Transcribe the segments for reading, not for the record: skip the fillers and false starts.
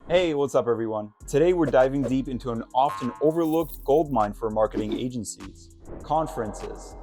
Hey, what's up everyone? Today we're diving deep into an often overlooked goldmine for marketing agencies: conferences.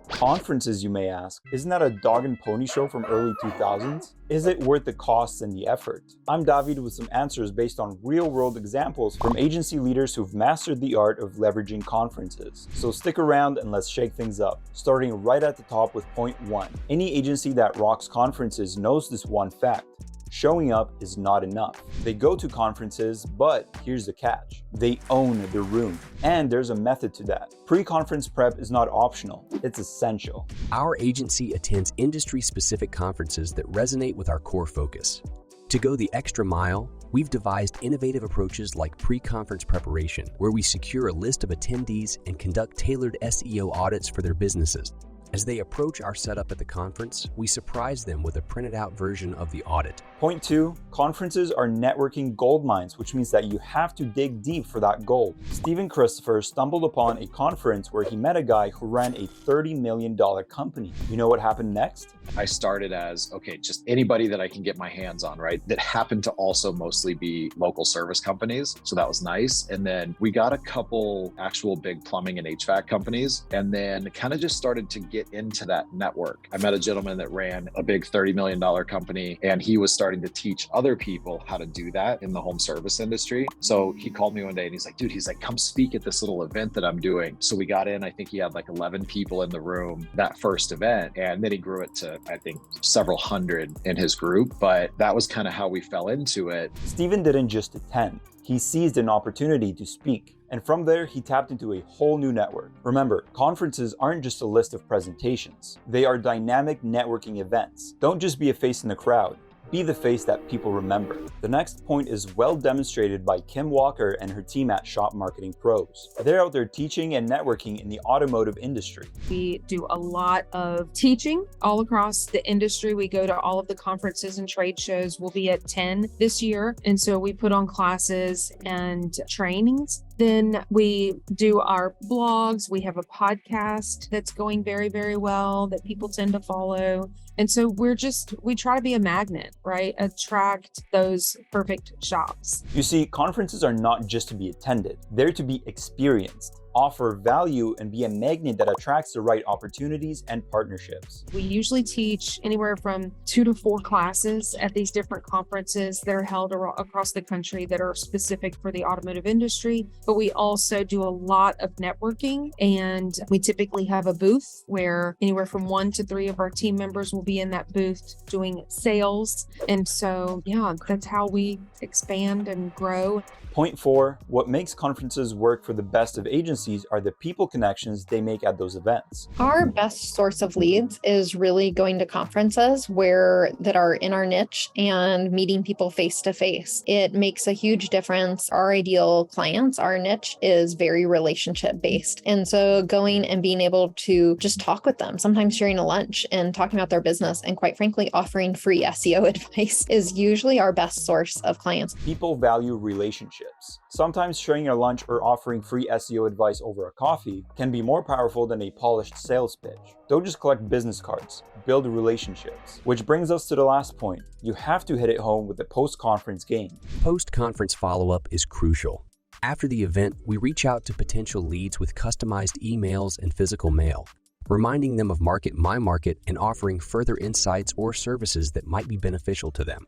Conferences, you may ask. Isn't that a dog and pony show from early 2000s? Is it worth the costs and the effort? I'm David with some answers based on real-world examples from agency leaders who've mastered the art of leveraging conferences. So stick around and let's shake things up, starting right at the top with point 1. Any agency that rocks conferences knows this one fact: showing up is not enough. They go to conferences, but here's the catch: they own the room. And there's a method to that. Pre-conference prep is not optional, it's essential. Our agency attends industry-specific conferences that resonate with our core focus. To go the extra mile, we've devised innovative approaches like pre-conference preparation, where we secure a list of attendees and conduct tailored SEO audits for their businesses. As they approach our setup at the conference, we surprise them with a printed out version of the audit. Point 2, conferences are networking goldmines, which means that you have to dig deep for that gold. Stephen Christopher stumbled upon a conference where he met a guy who ran a $30 million company. You know what happened next? I started as, okay, just anybody that I can get my hands on, right? That happened to also mostly be local service companies. So that was nice. And then we got a couple actual big plumbing and HVAC companies, and then kind of just started to get into that network. I met a gentleman that ran a big $30 million company, and he was starting to teach other people how to do that in the home service industry. So he called me one day and he's like, dude, come speak at this little event that I'm doing. So we got in, I think he had like 11 people in the room that first event. And then he grew it to, I think, several hundred in his group. But that was kind of how we fell into it. Stephen didn't just attend. He seized an opportunity to speak. And from there, he tapped into a whole new network. Remember, conferences aren't just a list of presentations. They are dynamic networking events. Don't just be a face in the crowd. Be the face that people remember. The next point is well demonstrated by Kim Walker and her team at Shop Marketing Pros. They're out there teaching and networking in the automotive industry. We do a lot of teaching all across the industry. We go to all of the conferences and trade shows. We'll be at 10 this year. And so we put on classes and trainings. Then we do our blogs. We have a podcast that's going very, very well that people tend to follow. And so we try to be a magnet, right? Attract those perfect shops. You see, conferences are not just to be attended. They're to be experienced, offer value, and be a magnet that attracts the right opportunities and partnerships. We usually teach anywhere from 2 to 4 classes at these different conferences that are held across the country that are specific for the automotive industry. But we also do a lot of networking, and we typically have a booth where anywhere from 1 to 3 of our team members will be in that booth doing sales. And so, yeah, that's how we expand and grow. Point 4, what makes conferences work for the best of agencies are the people connections they make at those events. Our best source of leads is really going to conferences that are in our niche and meeting people face to face. It makes a huge difference. Our ideal clients, our niche is very relationship based. And so going and being able to just talk with them, sometimes sharing a lunch and talking about their business, and quite frankly, offering free SEO advice is usually our best source of clients. People value relationships. Sometimes sharing a lunch or offering free SEO advice over a coffee can be more powerful than a polished sales pitch. Don't just collect business cards, build relationships. Which brings us to the last point. You have to hit it home with the post-conference game. Post-conference follow-up is crucial. After the event, we reach out to potential leads with customized emails and physical mail, reminding them of my market and offering further insights or services that might be beneficial to them.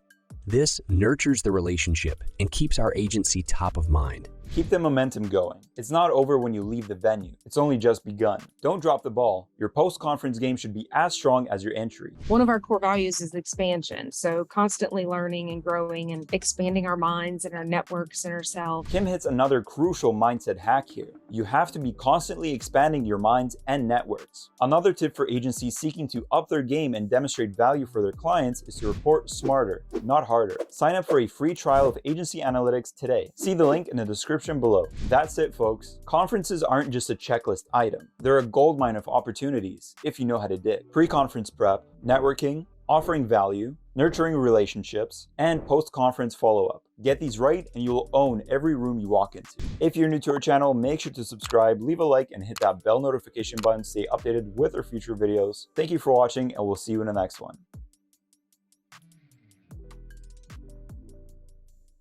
This nurtures the relationship and keeps our agency top of mind. Keep the momentum going. It's not over when you leave the venue. It's only just begun. Don't drop the ball. Your post-conference game should be as strong as your entry. One of our core values is expansion. So constantly learning and growing and expanding our minds and our networks and ourselves. Kim hits another crucial mindset hack here. You have to be constantly expanding your minds and networks. Another tip for agencies seeking to up their game and demonstrate value for their clients is to report smarter, not harder. Sign up for a free trial of Agency Analytics today. See the link in the description below. That's it, folks. Conferences aren't just a checklist item. They're a goldmine of opportunities if you know how to dig. Pre-conference prep, networking, offering value, nurturing relationships, and post-conference follow-up. Get these right and you will own every room you walk into. If you're new to our channel, make sure to subscribe, leave a like, and hit that bell notification button to stay updated with our future videos. Thank you for watching, and we'll see you in the next one.